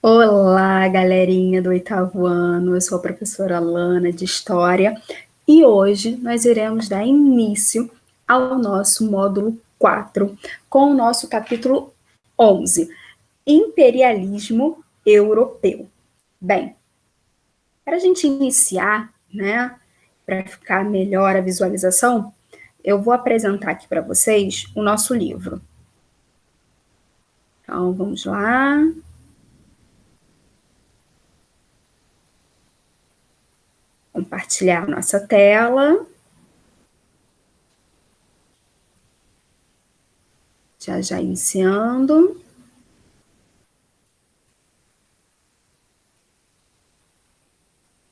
Olá, galerinha do oitavo ano, eu sou a professora Lana de História e hoje nós iremos dar início ao nosso módulo 4 com o nosso capítulo 11, Imperialismo Europeu. Bem, para a gente iniciar, né, para ficar melhor a visualização, eu vou apresentar aqui para vocês o nosso livro. Então, vamos lá. Compartilhar nossa tela. Já iniciando.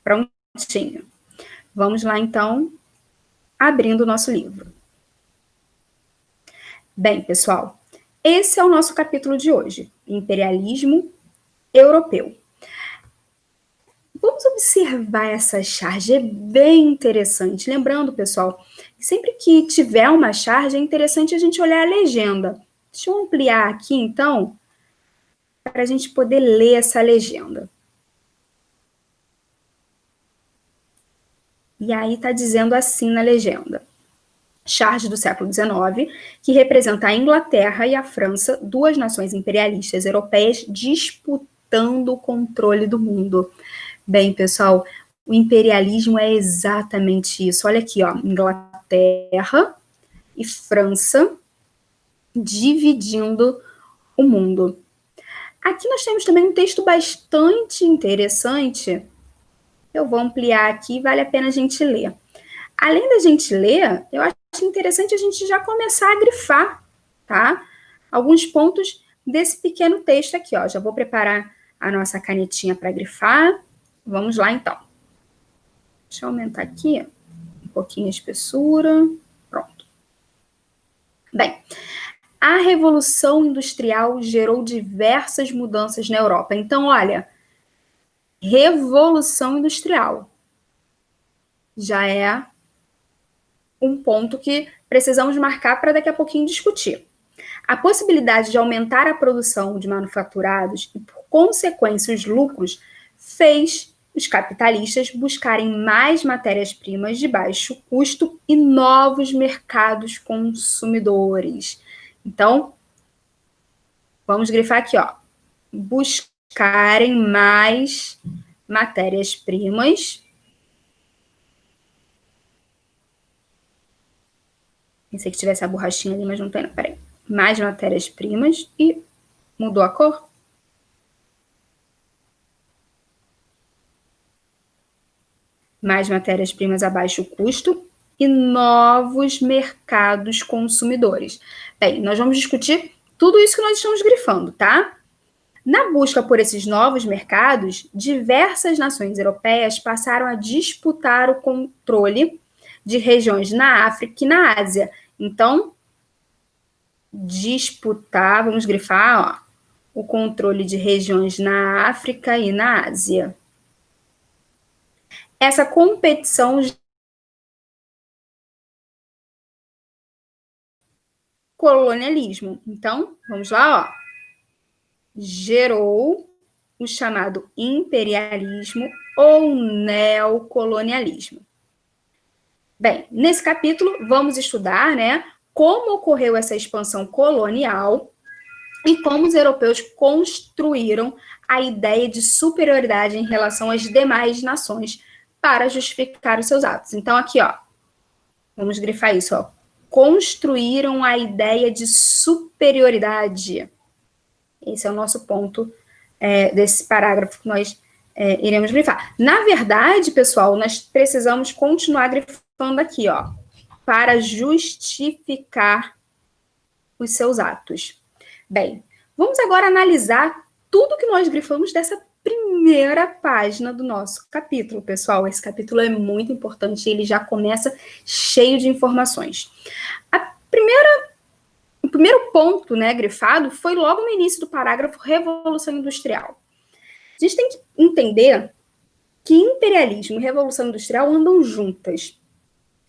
Prontinho. Vamos lá, então, abrindo o nosso livro. Bem, pessoal, esse é o nosso capítulo de hoje, Imperialismo Europeu. Vamos observar essa charge, é bem interessante. Lembrando, pessoal, que sempre que tiver uma charge, é interessante a gente olhar a legenda. Deixa eu ampliar aqui, então, para a gente poder ler essa legenda. E aí está dizendo assim na legenda. Charge do século XIX, que representa a Inglaterra e a França, duas nações imperialistas europeias disputando o controle do mundo. Bem, pessoal, o imperialismo é exatamente isso. Olha aqui, ó, Inglaterra e França dividindo o mundo. Aqui nós temos também um texto bastante interessante. Eu vou ampliar aqui, vale a pena a gente ler. Além da gente ler, eu acho interessante a gente já começar a grifar, tá? Alguns pontos desse pequeno texto aqui, ó. Já vou preparar a nossa canetinha para grifar. Vamos lá, então. Deixa eu aumentar aqui um pouquinho a espessura. Pronto. Bem, a Revolução Industrial gerou diversas mudanças na Europa. Então, olha, Revolução Industrial já é um ponto que precisamos marcar para daqui a pouquinho discutir. A possibilidade de aumentar a produção de manufaturados e, por consequência, os lucros, fez os capitalistas buscarem mais matérias-primas de baixo custo e novos mercados consumidores. Então, vamos grifar aqui, ó. Buscarem mais matérias-primas. Pensei que tivesse a borrachinha ali, mas não tem, não. Peraí. Mais matérias-primas e mudou a cor? Mais matérias-primas a baixo custo e novos mercados consumidores. Bem, nós vamos discutir tudo isso que nós estamos grifando, tá? Na busca por esses novos mercados, diversas nações europeias passaram a disputar o controle de regiões na África e na Ásia. Então, disputar, vamos grifar, ó, o controle de regiões na África e na Ásia. Essa competição colonialismo. Então, vamos lá, ó. Gerou o chamado imperialismo ou neocolonialismo. Bem, nesse capítulo vamos estudar, né, como ocorreu essa expansão colonial e como os europeus construíram a ideia de superioridade em relação às demais nações para justificar os seus atos. Então, aqui, ó, vamos grifar isso, ó. Construíram a ideia de superioridade. Esse é o nosso ponto desse parágrafo que nós iremos grifar. Na verdade, pessoal, nós precisamos continuar grifando aqui, ó, para justificar os seus atos. Bem, vamos agora analisar tudo que nós grifamos dessa primeira página do nosso capítulo, pessoal. Esse capítulo é muito importante, ele já começa cheio de informações. O primeiro ponto, né, grifado foi logo no início do parágrafo Revolução Industrial. A gente tem que entender que imperialismo e revolução industrial andam juntas.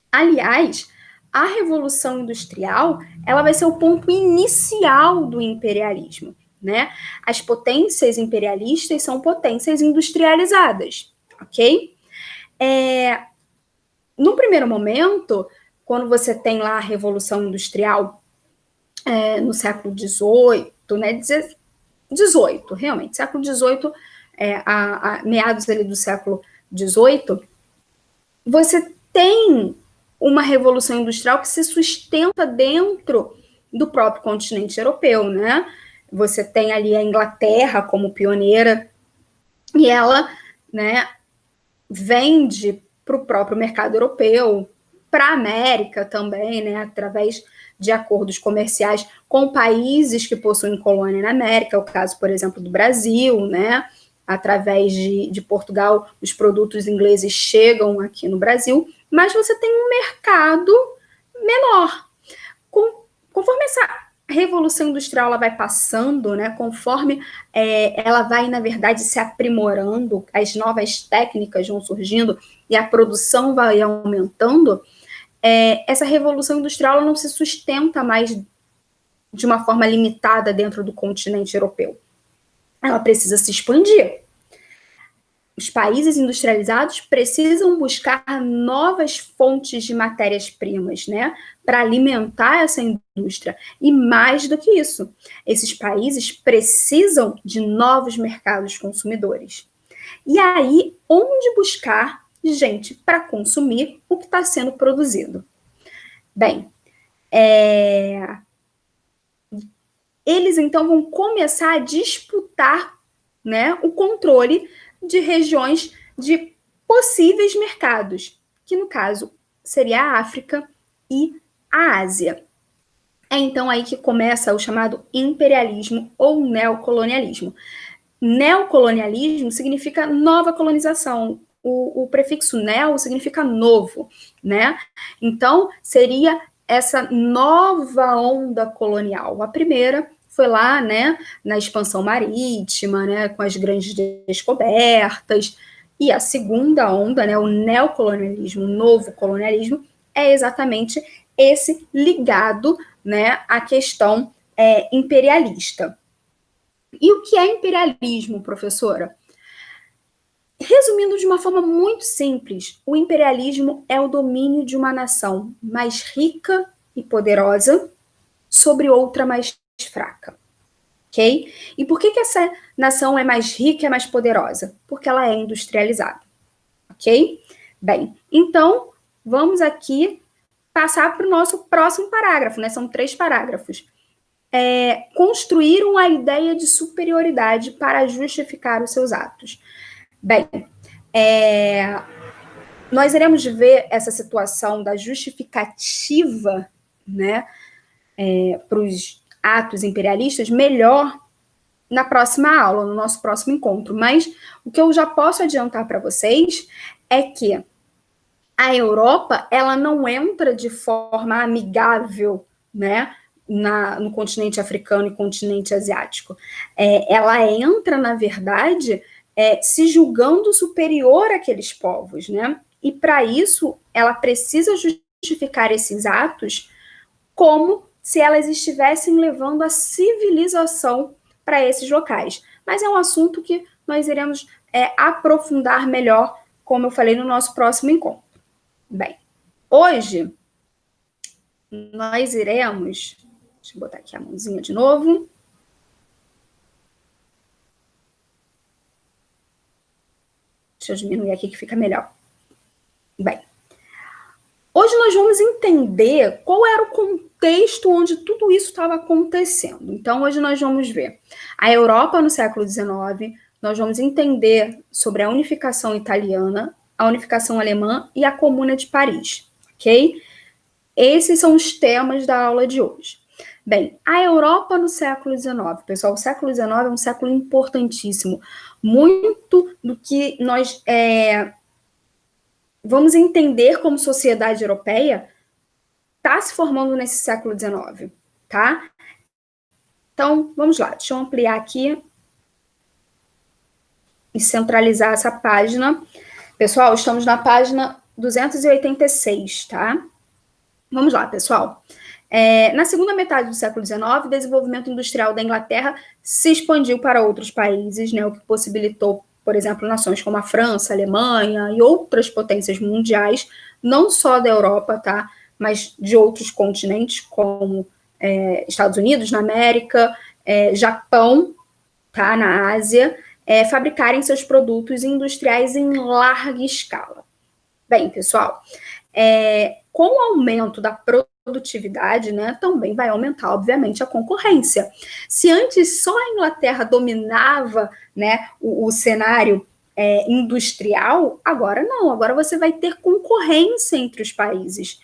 Aliás, a Revolução Industrial, ela vai ser o ponto inicial do imperialismo, né? As potências imperialistas são potências industrializadas, ok? No primeiro momento, quando você tem lá a Revolução Industrial no século XVIII, né? 18, realmente, século XVIII, a meados ali do século XVIII, você tem uma revolução industrial que se sustenta dentro do próprio continente europeu, né? Você tem ali a Inglaterra como pioneira e ela, né, vende para o próprio mercado europeu, para a América também, né, através de acordos comerciais com países que possuem colônia na América, o caso, por exemplo, do Brasil, né, através de Portugal, os produtos ingleses chegam aqui no Brasil, mas você tem um mercado menor. Conforme essa revolução industrial ela vai passando, né, conforme ela vai, na verdade, se aprimorando, as novas técnicas vão surgindo e a produção vai aumentando, essa revolução industrial ela não se sustenta mais de uma forma limitada dentro do continente europeu. Ela precisa se expandir. Os países industrializados precisam buscar novas fontes de matérias-primas, né, para alimentar essa indústria. E mais do que isso, esses países precisam de novos mercados consumidores. E aí, onde buscar gente para consumir o que está sendo produzido? Bem, eles então vão começar a disputar, né, o controle de regiões de possíveis mercados, que no caso seria a África e a Ásia. É então aí que começa o chamado imperialismo ou neocolonialismo. Neocolonialismo significa nova colonização. O prefixo neo significa novo, né? Então, seria essa nova onda colonial. A primeira foi lá, né, na expansão marítima, né, com as grandes descobertas, e a segunda onda, né, o neocolonialismo, o novo colonialismo, é exatamente esse ligado, né, à questão imperialista. E o que é imperialismo, professora? Resumindo de uma forma muito simples, o imperialismo é o domínio de uma nação mais rica e poderosa sobre outra mais fraca, ok? E por que essa nação é mais rica e é mais poderosa? Porque ela é industrializada, ok? Bem, então, vamos aqui passar para o nosso próximo parágrafo, né? São 3 parágrafos. Construíram a ideia de superioridade para justificar os seus atos. Bem, nós iremos ver essa situação da justificativa, né, para os atos imperialistas melhor na próxima aula, no nosso próximo encontro. Mas o que eu já posso adiantar para vocês é que a Europa, ela não entra de forma amigável, né, no continente africano e continente asiático. Ela entra, na verdade, se julgando superior àqueles povos, né? E para isso, ela precisa justificar esses atos como se elas estivessem levando a civilização para esses locais. Mas é um assunto que nós iremos aprofundar melhor, como eu falei, no nosso próximo encontro. Bem, hoje nós iremos... Deixa eu botar aqui a mãozinha de novo. Deixa eu diminuir aqui que fica melhor. Bem, hoje nós vamos entender qual era o contexto onde tudo isso estava acontecendo. Então, hoje nós vamos ver a Europa no século XIX, nós vamos entender sobre a unificação italiana, a unificação alemã e a Comuna de Paris, ok? Esses são os temas da aula de hoje. Bem, a Europa no século XIX, pessoal, o século XIX é um século importantíssimo. Muito do que nós vamos entender como sociedade europeia está se formando nesse século XIX, tá? Então, vamos lá, deixa eu ampliar aqui e centralizar essa página. Pessoal, estamos na página 286, tá? Vamos lá, pessoal. Na segunda metade do século XIX, o desenvolvimento industrial da Inglaterra se expandiu para outros países, né, o que possibilitou, por exemplo, nações como a França, a Alemanha e outras potências mundiais, não só da Europa, tá, mas de outros continentes, como Estados Unidos, na América, Japão, tá, na Ásia, fabricarem seus produtos industriais em larga escala. Bem, pessoal, com o aumento da produtividade, né, também vai aumentar, obviamente, a concorrência. Se antes só a Inglaterra dominava, né, o cenário industrial, agora não, agora você vai ter concorrência entre os países.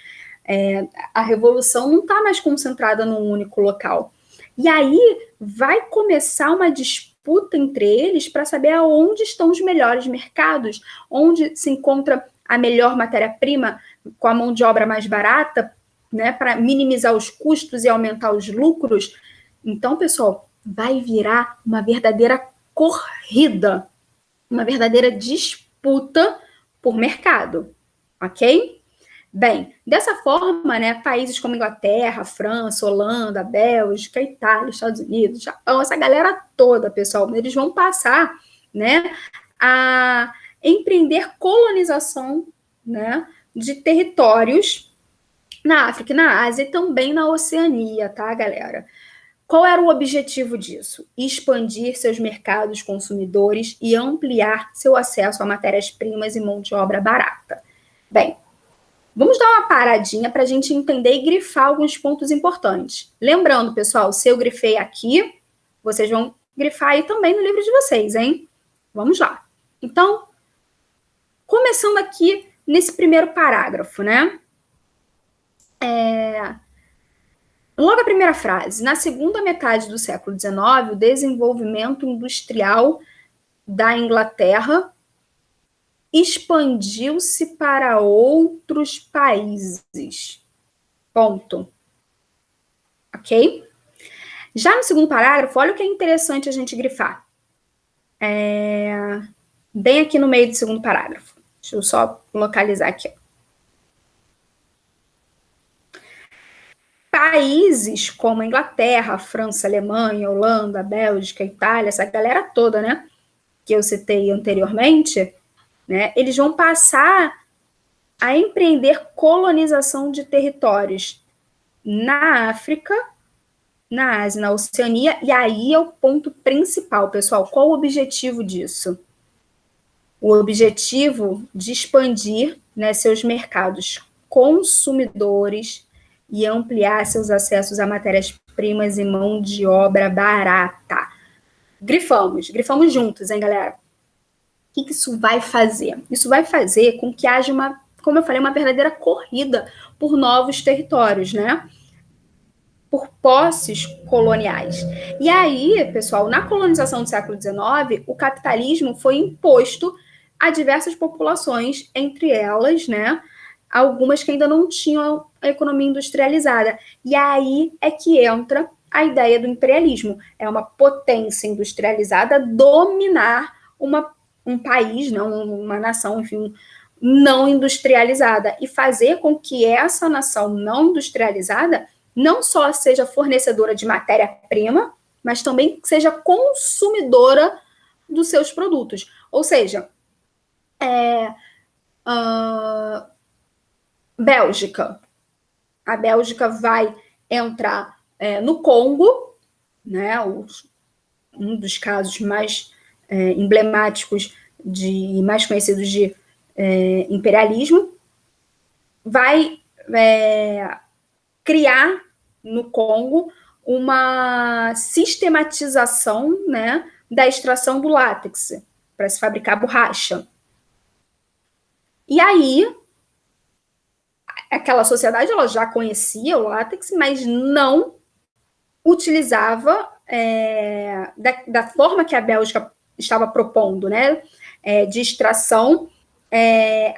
A revolução não está mais concentrada num único local. E aí vai começar uma disputa entre eles para saber aonde estão os melhores mercados, onde se encontra a melhor matéria-prima com a mão de obra mais barata, né, para minimizar os custos e aumentar os lucros. Então, pessoal, vai virar uma verdadeira corrida, uma verdadeira disputa por mercado, ok? Bem, dessa forma, né, países como Inglaterra, França, Holanda, Bélgica, Itália, Estados Unidos, Japão, essa galera toda, pessoal, eles vão passar, né, a empreender colonização, né, de territórios na África e na Ásia e também na Oceania, tá, galera? Qual era o objetivo disso? Expandir seus mercados consumidores e ampliar seu acesso a matérias-primas e mão de obra barata. Bem, vamos dar uma paradinha para a gente entender e grifar alguns pontos importantes. Lembrando, pessoal, se eu grifei aqui, vocês vão grifar aí também no livro de vocês, hein? Vamos lá. Então, começando aqui nesse primeiro parágrafo, né? Logo a primeira frase. Na segunda metade do século XIX, o desenvolvimento industrial da Inglaterra expandiu-se para outros países. Ponto. Ok? Já no segundo parágrafo, olha o que é interessante a gente grifar. Bem aqui no meio do segundo parágrafo. Deixa eu só localizar aqui. Países como a Inglaterra, França, Alemanha, Holanda, Bélgica, Itália, essa galera toda, né, que eu citei anteriormente, né, eles vão passar a empreender colonização de territórios na África, na Ásia, na Oceania, e aí é o ponto principal, pessoal. Qual o objetivo disso? O objetivo de expandir, né, seus mercados consumidores e ampliar seus acessos a matérias-primas e mão de obra barata. Grifamos juntos, hein, galera? O que isso vai fazer? Isso vai fazer com que haja como eu falei, uma verdadeira corrida por novos territórios, né? Por posses coloniais. E aí, pessoal, na colonização do século XIX, o capitalismo foi imposto a diversas populações, entre elas, né, algumas que ainda não tinham a economia industrializada. E aí é que entra a ideia do imperialismo. É uma potência industrializada dominar um país, não, uma nação, enfim, não industrializada, e fazer com que essa nação não industrializada não só seja fornecedora de matéria-prima, mas também seja consumidora dos seus produtos. Ou seja, Bélgica. A Bélgica vai entrar no Congo, né, um dos casos mais emblemáticos e mais conhecidos de imperialismo, vai criar no Congo uma sistematização, né, da extração do látex para se fabricar borracha. E aí, aquela sociedade ela já conhecia o látex, mas não utilizava da forma que a Bélgica estava propondo, né, de extração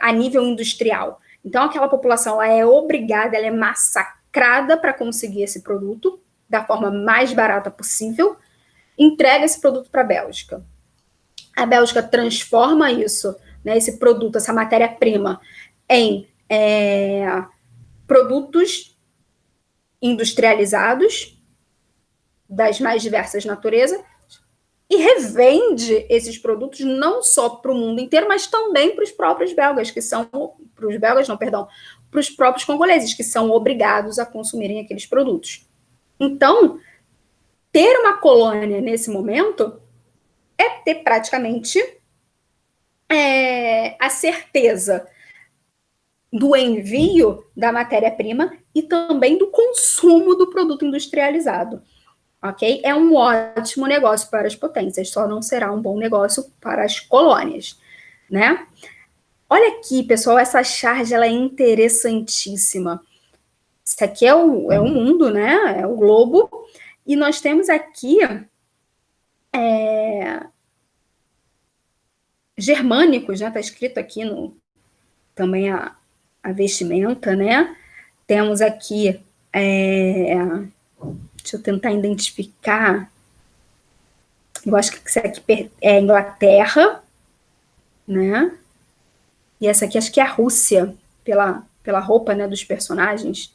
a nível industrial. Então, aquela população ela é obrigada, ela é massacrada para conseguir esse produto da forma mais barata possível, entrega esse produto para a Bélgica. A Bélgica transforma isso, né, esse produto, essa matéria-prima, em produtos industrializados, das mais diversas naturezas, e revende esses produtos não só para o mundo inteiro, mas também para os próprios belgas, que são, para os belgas não, perdão, para os próprios congoleses, que são obrigados a consumirem aqueles produtos. Então, ter uma colônia nesse momento é ter praticamente a certeza do envio da matéria-prima e também do consumo do produto industrializado. Ok? É um ótimo negócio para as potências, só não será um bom negócio para as colônias, né? Olha aqui, pessoal, essa charge ela é interessantíssima. Isso aqui é o mundo, né? É o globo. E nós temos aqui germânicos, né? Está escrito aqui também a vestimenta, né? Temos aqui, deixa eu tentar identificar, eu acho que isso aqui é Inglaterra, né? E essa aqui acho que é a Rússia, pela roupa, né, dos personagens.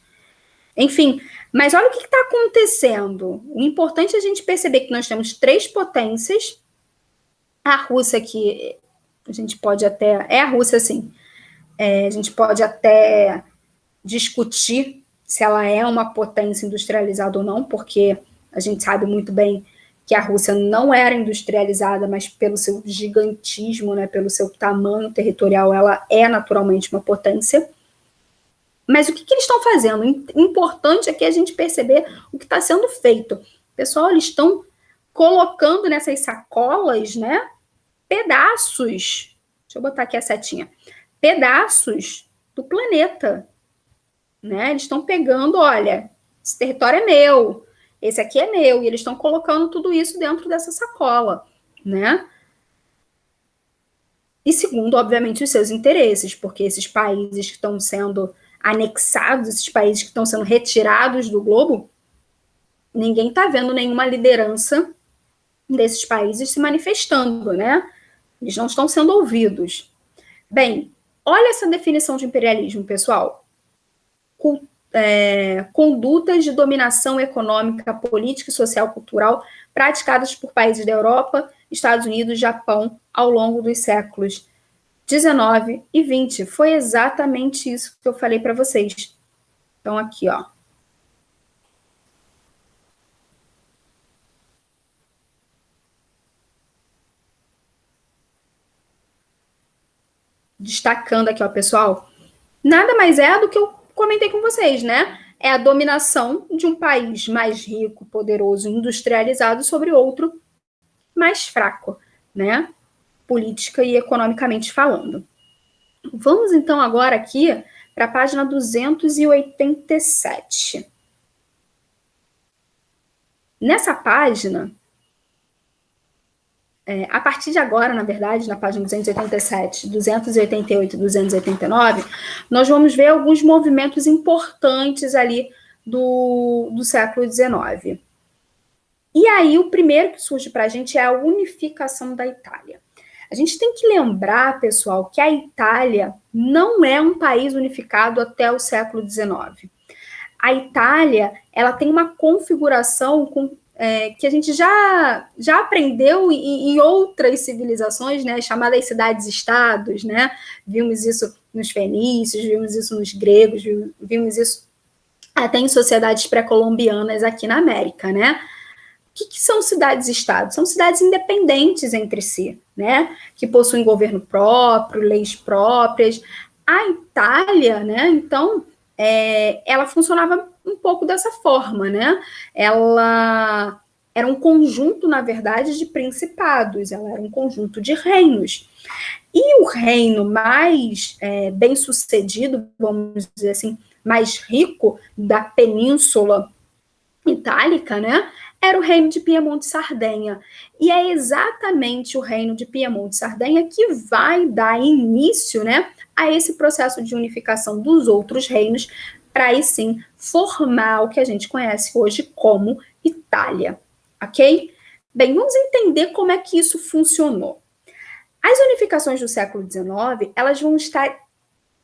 Enfim, mas olha o que está acontecendo. O importante é a gente perceber que nós temos 3 potências. A Rússia aqui, a gente pode até... É a Rússia, sim. A gente pode até discutir se ela é uma potência industrializada ou não, porque a gente sabe muito bem que a Rússia não era industrializada, mas pelo seu gigantismo, né, pelo seu tamanho territorial, ela é naturalmente uma potência. Mas o que eles estão fazendo? O importante é que a gente perceber o que está sendo feito. Pessoal, eles estão colocando nessas sacolas, né, pedaços, deixa eu botar aqui a setinha, pedaços do planeta, né? Eles estão pegando, olha, esse território é meu, esse aqui é meu, e eles estão colocando tudo isso dentro dessa sacola, né? E segundo, obviamente, os seus interesses, porque esses países que estão sendo anexados, esses países que estão sendo retirados do globo, ninguém está vendo nenhuma liderança desses países se manifestando, né? Eles não estão sendo ouvidos. Bem, olha essa definição de imperialismo, pessoal. Condutas de dominação econômica, política, social, cultural praticadas por países da Europa, Estados Unidos, Japão, ao longo dos séculos 19 e 20. Foi exatamente isso que eu falei para vocês. Então, aqui, ó. Destacando aqui, ó, pessoal. Nada mais é do que eu comentei com vocês, né? É a dominação de um país mais rico, poderoso, industrializado sobre outro mais fraco, né? Política e economicamente falando. Vamos, então, agora aqui para a página 287. Nessa página, a partir de agora, na verdade, na página 287, 288 e 289, nós vamos ver alguns movimentos importantes ali do século XIX. E aí, o primeiro que surge para a gente é a unificação da Itália. A gente tem que lembrar, pessoal, que a Itália não é um país unificado até o século XIX. A Itália, ela tem uma configuração que a gente já aprendeu em outras civilizações, né, chamadas cidades-estados, né? Vimos isso nos fenícios, vimos isso nos gregos, vimos isso até em sociedades pré-colombianas aqui na América, né? O que são cidades-estados? São cidades independentes entre si, né? Que possuem governo próprio, leis próprias. A Itália, né? Então, ela funcionava um pouco dessa forma, né? Ela era um conjunto, na verdade, de principados. Ela era um conjunto de reinos. E o reino mais bem-sucedido, vamos dizer assim, mais rico da Península Itálica, né? Era o reino de Piemonte e Sardenha. E é exatamente o reino de Piemonte e Sardenha que vai dar início, né, a esse processo de unificação dos outros reinos, para aí sim formar o que a gente conhece hoje como Itália, ok? Bem, vamos entender como é que isso funcionou. As unificações do século XIX, elas vão estar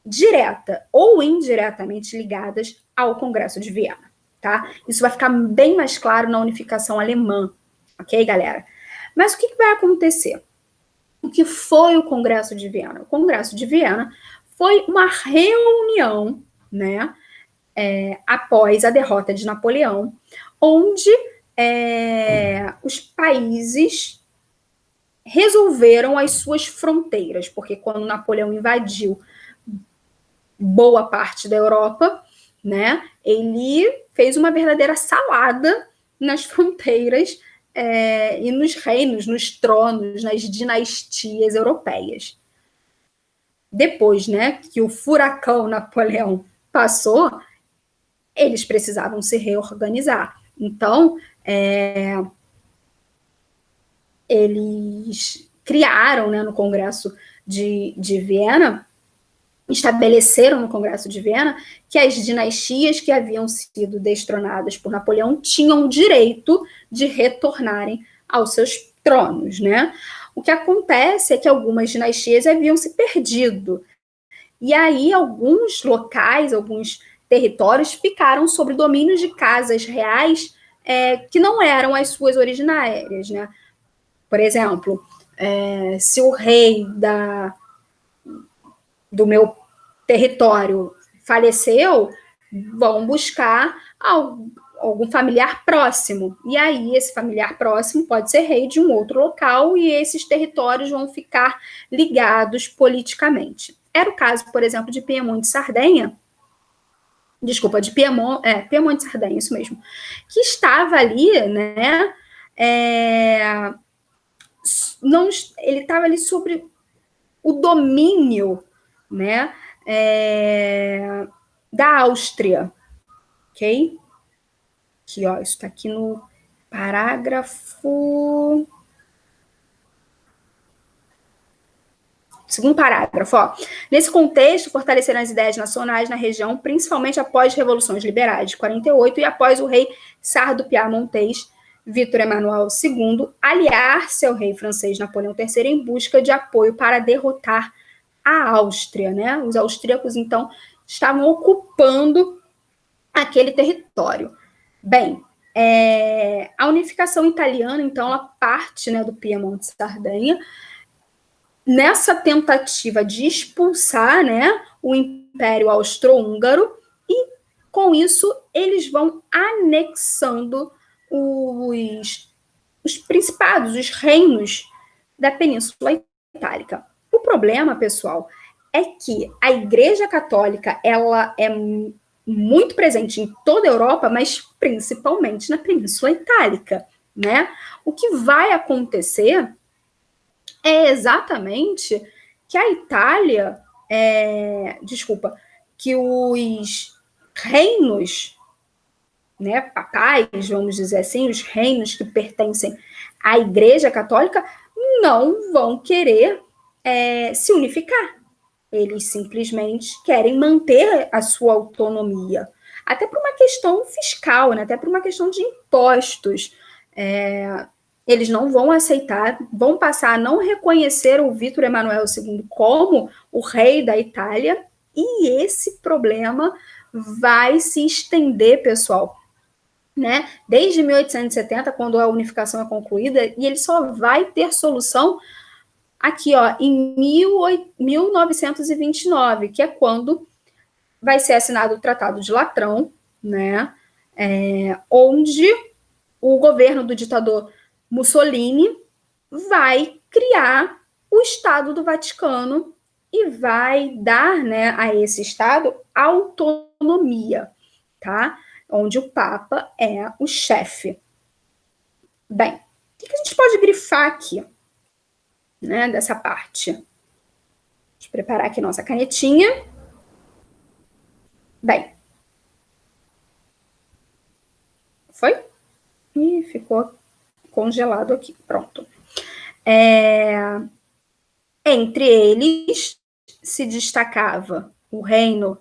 direta ou indiretamente ligadas ao Congresso de Viena. tá? Isso vai ficar bem mais claro na unificação alemã, ok, galera? Mas o que vai acontecer? O que foi o Congresso de Viena? O Congresso de Viena foi uma reunião, né, após a derrota de Napoleão, onde os países resolveram as suas fronteiras, porque quando Napoleão invadiu boa parte da Europa, né, ele fez uma verdadeira salada nas fronteiras e nos reinos, nos tronos, nas dinastias europeias. Depois, né, que o furacão Napoleão passou, eles precisavam se reorganizar. Então, eles criaram, né, no Congresso de Viena, estabeleceram no Congresso de Viena que as dinastias que haviam sido destronadas por Napoleão tinham o direito de retornarem aos seus tronos, né? O que acontece é que algumas dinastias haviam se perdido. E aí alguns locais, alguns territórios ficaram sob domínio de casas reais que não eram as suas originárias, né? Por exemplo, se o rei do meu território faleceu, vão buscar algum familiar próximo. E aí, esse familiar próximo pode ser rei de um outro local e esses territórios vão ficar ligados politicamente. Era o caso, por exemplo, de Piemonte e Sardenha. Desculpa, de Piemonte e Sardenha, isso mesmo. Que estava ali, né? Ele estava ali sobre o domínio, né, da Áustria, ok? Aqui, ó, isso está aqui no parágrafo... Segundo parágrafo, ó. Nesse contexto, fortaleceram as ideias nacionais na região, principalmente após as revoluções liberais de 48 e após o rei sardo-piamontês Vítor Emanuel II aliar-se ao rei francês Napoleão III em busca de apoio para derrotar a Áustria, né? Os austríacos, então, estavam ocupando aquele território. Bem, a unificação italiana, então, ela parte, né, do Piemonte e Sardenha, nessa tentativa de expulsar, né, o Império Austro-Húngaro, e com isso eles vão anexando os principados, os reinos da Península Itálica. O problema, pessoal, é que a Igreja Católica ela é muito presente em toda a Europa, mas principalmente na Península Itálica, né? O que vai acontecer é exatamente que a Itália, que os reinos, né, papais, vamos dizer assim, os reinos que pertencem à Igreja Católica, não vão querer se unificar. Eles simplesmente querem manter a sua autonomia, até por uma questão fiscal, né, até por uma questão de impostos. Eles não vão aceitar, vão passar a não reconhecer o Vítor Emanuel II como o rei da Itália, e esse problema vai se estender, pessoal, né? Desde 1870, quando a unificação é concluída, e ele só vai ter solução aqui, ó, em 1929, que é quando vai ser assinado o Tratado de Latrão, né? Onde o governo do ditador Mussolini vai criar o Estado do Vaticano e vai dar, né, a esse Estado autonomia, tá? Onde o Papa é o chefe. Bem, o que a gente pode grifar aqui, né, dessa parte? Deixa eu preparar aqui nossa canetinha. Bem, foi? Ih, ficou congelado aqui, pronto. Entre eles se destacava o reino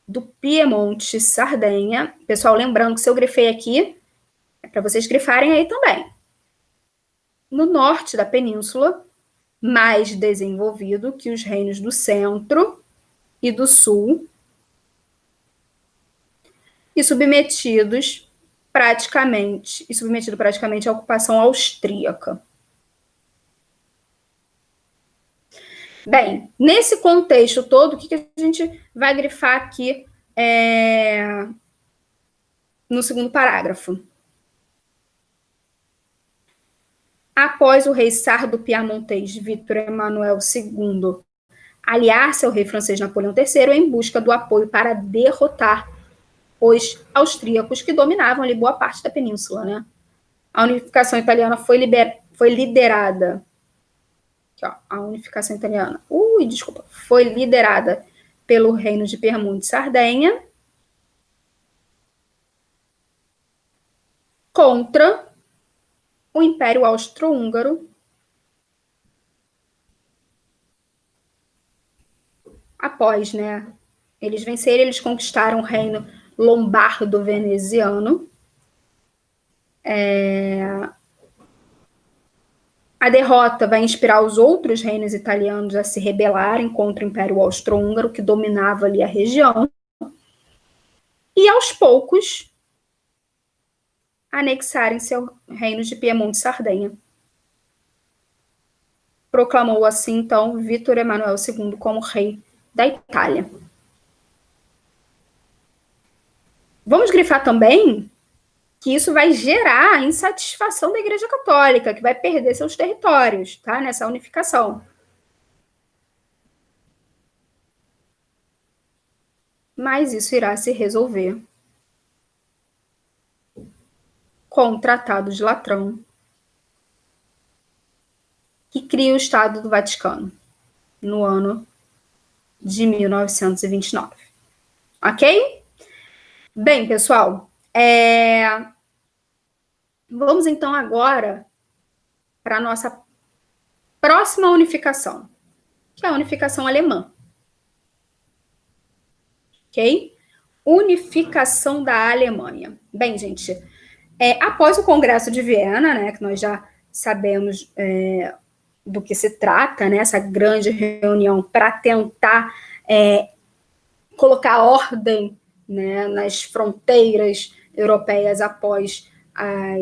do Piemonte Sardenha. Pessoal, lembrando que se eu grifei aqui, é para vocês grifarem aí também. No norte da península, mais desenvolvido que os reinos do centro e do sul, e submetidos praticamente, e submetido praticamente à ocupação austríaca. Bem, nesse contexto todo, o que a gente vai grifar aqui no segundo parágrafo? Após o rei sardo-piamontês Vítor Emanuel II aliar-se ao rei francês Napoleão III em busca do apoio para derrotar os austríacos que dominavam ali boa parte da península, né? A unificação italiana foi liderada. Aqui, ó, a unificação italiana. Foi liderada pelo reino de Piemonte e Sardenha contra o Império Austro-Húngaro após, né, eles vencerem, eles conquistaram o reino lombardo-veneziano. A derrota vai inspirar os outros reinos italianos a se rebelarem contra o Império Austro-Húngaro, que dominava ali a região. E, aos poucos, anexarem seu reino de Piemonte e Sardenha. Proclamou assim, então, Vítor Emanuel II como rei da Itália. Vamos grifar também que isso vai gerar a insatisfação da Igreja Católica, que vai perder seus territórios, tá? Nessa unificação. Mas isso irá se resolver com o Tratado de Latrão, que cria o Estado do Vaticano no ano de 1929. Ok? Bem, pessoal, vamos então agora para a nossa próxima unificação, que é a unificação alemã. Ok? Unificação da Alemanha. Bem, gente, após o Congresso de Viena, né, que nós já sabemos do que se trata, né, essa grande reunião para tentar colocar ordem, né, nas fronteiras europeias após a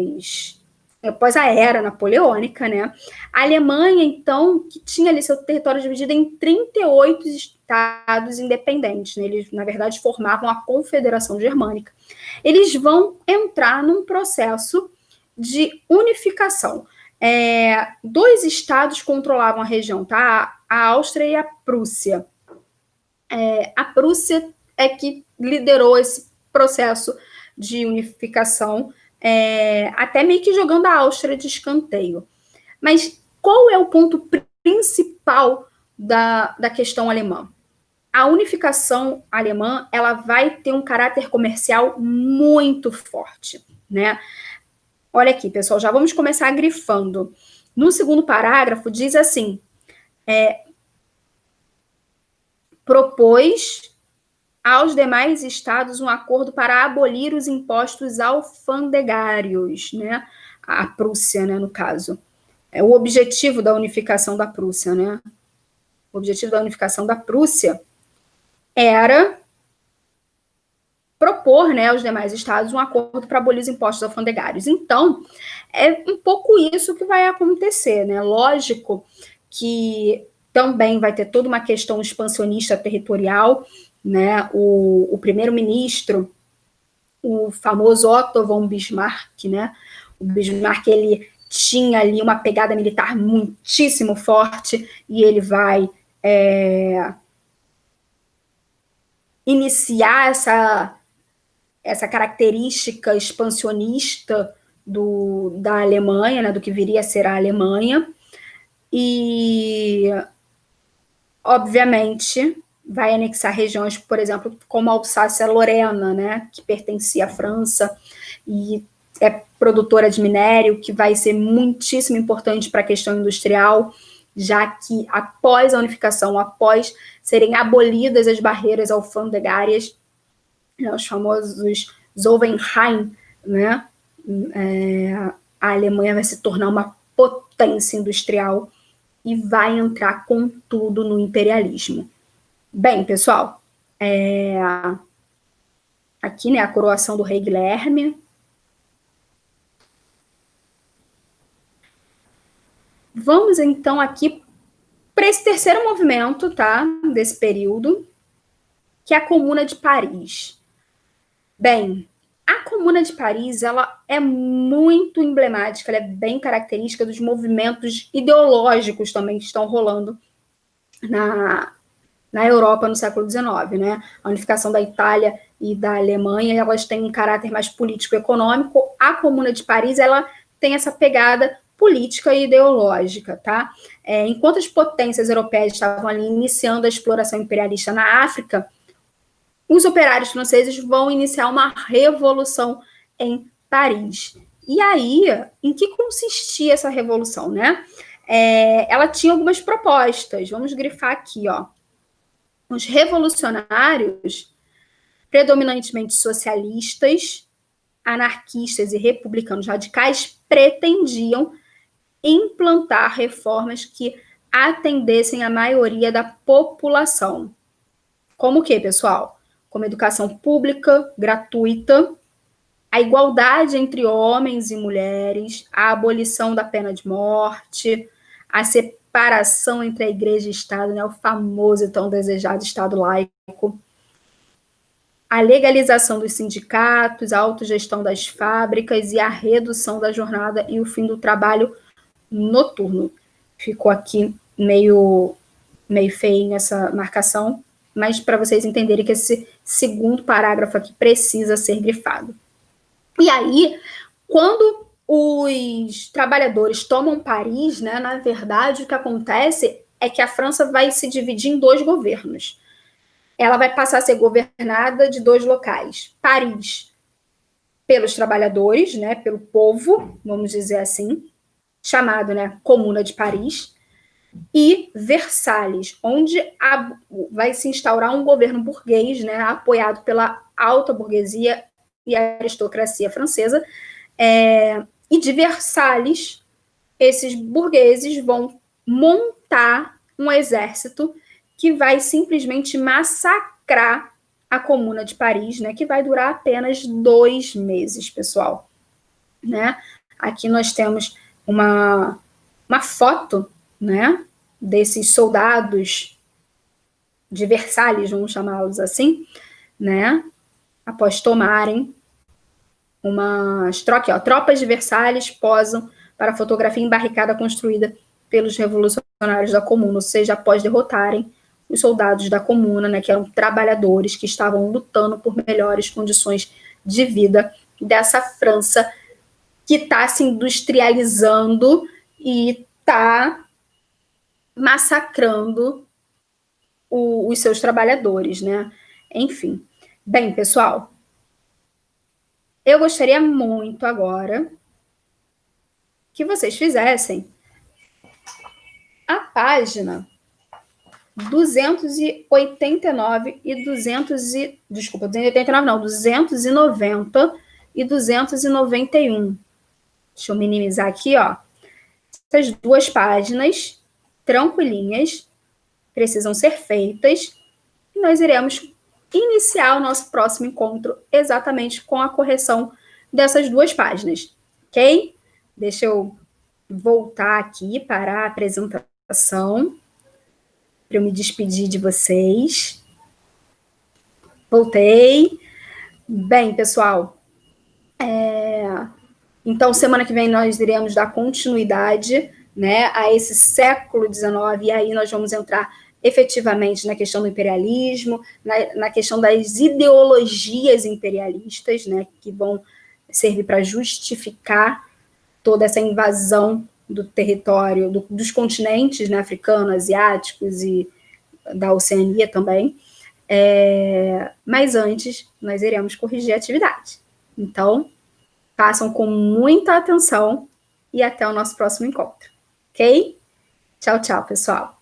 era napoleônica, né? A Alemanha, então, que tinha ali seu território dividido em 38 estados independentes, né? Eles, na verdade, formavam a Confederação Germânica. Eles vão entrar num processo de unificação. 2 estados controlavam a região, tá? A Áustria e a Prússia. A Prússia é que liderou esse processo de unificação, até meio que jogando a Áustria de escanteio. Mas qual é o ponto principal da questão alemã? A unificação alemã, ela vai ter um caráter comercial muito forte, né? Olha aqui, pessoal, já vamos começar grifando. No segundo parágrafo, diz assim, propôs aos demais estados um acordo para abolir os impostos alfandegários, né? A Prússia, né, no caso. O objetivo da unificação da Prússia, né? O objetivo da unificação da Prússia era propor, né, aos demais estados um acordo para abolir os impostos alfandegários. Então, é um pouco isso que vai acontecer, né? Lógico que também vai ter toda uma questão expansionista territorial, né? O primeiro-ministro, o famoso Otto von Bismarck, né? O Bismarck, ele tinha ali uma pegada militar muitíssimo forte e ele vai iniciar essa característica expansionista da Alemanha, né, do que viria a ser a Alemanha, e, obviamente, vai anexar regiões, por exemplo, como a Alsácia-Lorena, né, que pertencia à França, e é produtora de minério, que vai ser muitíssimo importante para a questão industrial, já que após a unificação, após serem abolidas as barreiras alfandegárias, os famosos Zollverein, né? A Alemanha vai se tornar uma potência industrial e vai entrar com tudo no imperialismo. Bem, pessoal, aqui, né, a coroação do rei Guilherme, vamos então aqui para esse terceiro movimento, tá? Desse período, que é a Comuna de Paris. Bem, a Comuna de Paris, ela é muito emblemática, ela é bem característica dos movimentos ideológicos também que estão rolando na Europa no século XIX, né? A unificação da Itália e da Alemanha, elas têm um caráter mais político-econômico. A Comuna de Paris, ela tem essa pegada política e ideológica, tá? Enquanto as potências europeias estavam ali iniciando a exploração imperialista na África, os operários franceses vão iniciar uma revolução em Paris. E aí, em que consistia essa revolução, né? Ela tinha algumas propostas. Vamos grifar aqui, ó. Os revolucionários, predominantemente socialistas, anarquistas e republicanos radicais, pretendiam implantar reformas que atendessem a maioria da população. Como o quê, pessoal? Como educação pública, gratuita, a igualdade entre homens e mulheres, a abolição da pena de morte, a separação entre a igreja e o Estado, né, o famoso e tão desejado Estado laico, a legalização dos sindicatos, a autogestão das fábricas e a redução da jornada e o fim do trabalho noturno. Ficou aqui meio feio essa marcação, mas para vocês entenderem que esse segundo parágrafo aqui precisa ser grifado. E aí, quando os trabalhadores tomam Paris, né, na verdade, o que acontece é que a França vai se dividir em dois governos. Ela vai passar a ser governada de dois locais. Paris, pelos trabalhadores, né, pelo povo, vamos dizer assim, chamado, né, Comuna de Paris, e Versalhes, onde vai se instaurar um governo burguês, né, apoiado pela alta burguesia e a aristocracia francesa, e de Versalhes, esses burgueses vão montar um exército que vai simplesmente massacrar a Comuna de Paris, né, que vai durar apenas 2 meses, pessoal. Né? Aqui nós temos uma foto, né, desses soldados de Versalhes, vamos chamá-los assim, né, após tomarem tropas de Versalhes posam para a fotografia embarricada construída pelos revolucionários da Comuna, ou seja, após derrotarem os soldados da Comuna, né, que eram trabalhadores que estavam lutando por melhores condições de vida dessa França que está se industrializando e está massacrando os seus trabalhadores, né? Enfim. Bem, pessoal, eu gostaria muito agora que vocês fizessem a página 289 e 290 e 291. Deixa eu minimizar aqui, ó. Essas duas páginas, tranquilinhas, precisam ser feitas, e nós iremos iniciar o nosso próximo encontro exatamente com a correção dessas duas páginas, ok? Deixa eu voltar aqui para a apresentação, para eu me despedir de vocês. Voltei. Bem, pessoal, então, semana que vem nós iremos dar continuidade, né, a esse século XIX, e aí nós vamos entrar efetivamente na questão do imperialismo, na questão das ideologias imperialistas, né, que vão servir para justificar toda essa invasão do território, dos continentes, né, africano, asiáticos e da Oceania também. Mas antes, nós iremos corrigir a atividade. Então, façam com muita atenção e até o nosso próximo encontro, ok? Tchau, tchau, pessoal.